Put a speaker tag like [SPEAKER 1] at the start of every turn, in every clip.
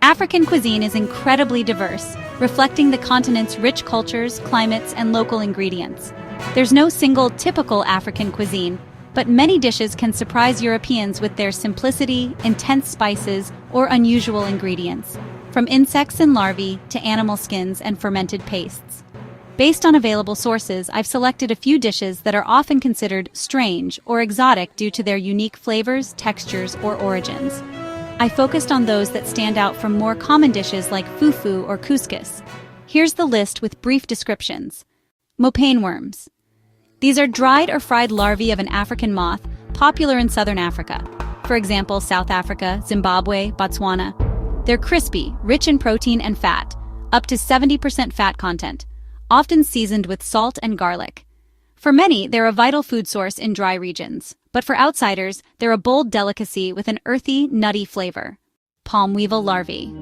[SPEAKER 1] African cuisine is incredibly diverse, reflecting the continent's rich cultures, climates, and local ingredients. There's no single typical African cuisine, but many dishes can surprise Europeans with their simplicity, intense spices, or unusual ingredients, from insects and larvae to animal skins and fermented pastes. Based on available sources, I've selected a few dishes that are often considered strange or exotic due to their unique flavors, textures, or origins. I focused on those that stand out from more common dishes like fufu or couscous. Here's the list with brief descriptions. Mopane worms. These are dried or fried larvae of an African moth, popular in southern Africa. For example, South Africa, Zimbabwe, Botswana. They're crispy, rich in protein and fat, up to 70% fat content, often seasoned with salt and garlic. For many, they're a vital food source in dry regions, but for outsiders, they're a bold delicacy with an earthy, nutty flavor. Palm weevil larvae.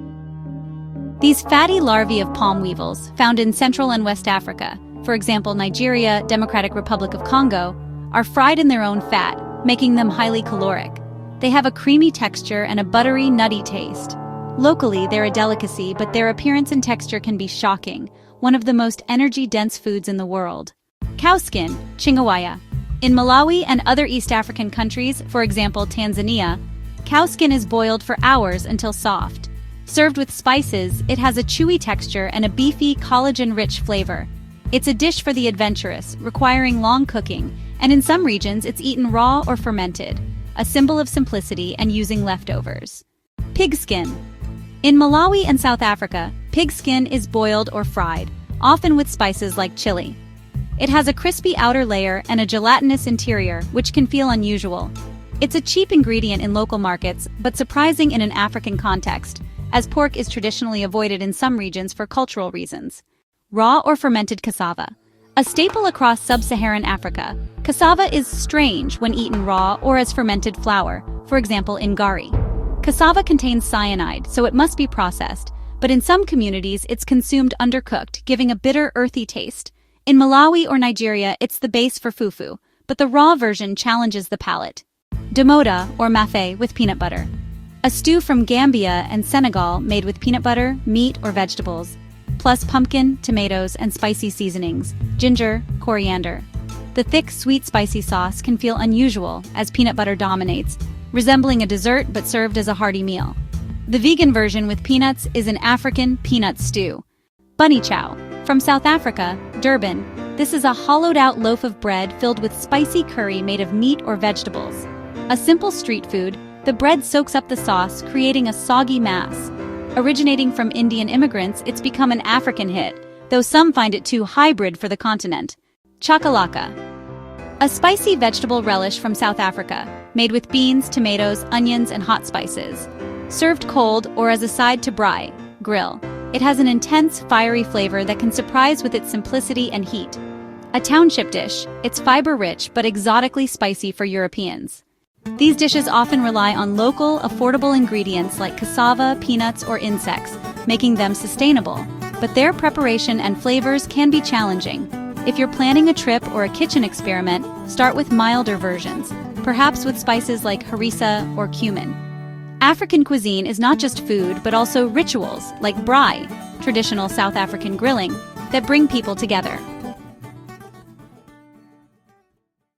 [SPEAKER 1] These fatty larvae of palm weevils, found in Central and West Africa, for example Nigeria, Democratic Republic of Congo, are fried in their own fat, making them highly caloric. They have a creamy texture and a buttery, nutty taste. Locally, they're a delicacy, but their appearance and texture can be shocking, one of the most energy-dense foods in the world. Cow skin, chingawaya. In Malawi and other East African countries, for example Tanzania, cow skin is boiled for hours until soft. Served with spices, it has a chewy texture and a beefy, collagen-rich flavor. It's a dish for the adventurous, requiring long cooking, and in some regions it's eaten raw or fermented, a symbol of simplicity and using leftovers. Pig skin. In Malawi and South Africa, pig skin is boiled or fried, often with spices like chili. It has a crispy outer layer and a gelatinous interior, which can feel unusual. It's a cheap ingredient in local markets, but surprising in an African context, as pork is traditionally avoided in some regions for cultural reasons. Raw or fermented cassava. A staple across sub-Saharan Africa, cassava is strange when eaten raw or as fermented flour, for example in gari. Cassava contains cyanide, so it must be processed, but in some communities it's consumed undercooked, giving a bitter, earthy taste. In Malawi or Nigeria, it's the base for fufu, but the raw version challenges the palate. Domodah, or mafe, with peanut butter. A stew from Gambia and Senegal made with peanut butter, meat, or vegetables, plus pumpkin, tomatoes, and spicy seasonings, ginger, coriander. The thick, sweet, spicy sauce can feel unusual as peanut butter dominates, resembling a dessert but served as a hearty meal. The vegan version with peanuts is an African peanut stew. Bunny chow. From South Africa, Durban, this is a hollowed-out loaf of bread filled with spicy curry made of meat or vegetables. A simple street food, the bread soaks up the sauce, creating a soggy mass. Originating from Indian immigrants, it's become an African hit, though some find it too hybrid for the continent. Chakalaka. A spicy vegetable relish from South Africa, made with beans, tomatoes, onions, and hot spices. Served cold or as a side to braai, grill. It has an intense, fiery flavor that can surprise with its simplicity and heat. A township dish, it's fiber-rich but exotically spicy for Europeans. These dishes often rely on local, affordable ingredients like cassava, peanuts, or insects, making them sustainable, but their preparation and flavors can be challenging. If you're planning a trip or a kitchen experiment, start with milder versions, perhaps with spices like harissa or cumin. African cuisine is not just food, but also rituals like braai, traditional South African grilling, that bring people together.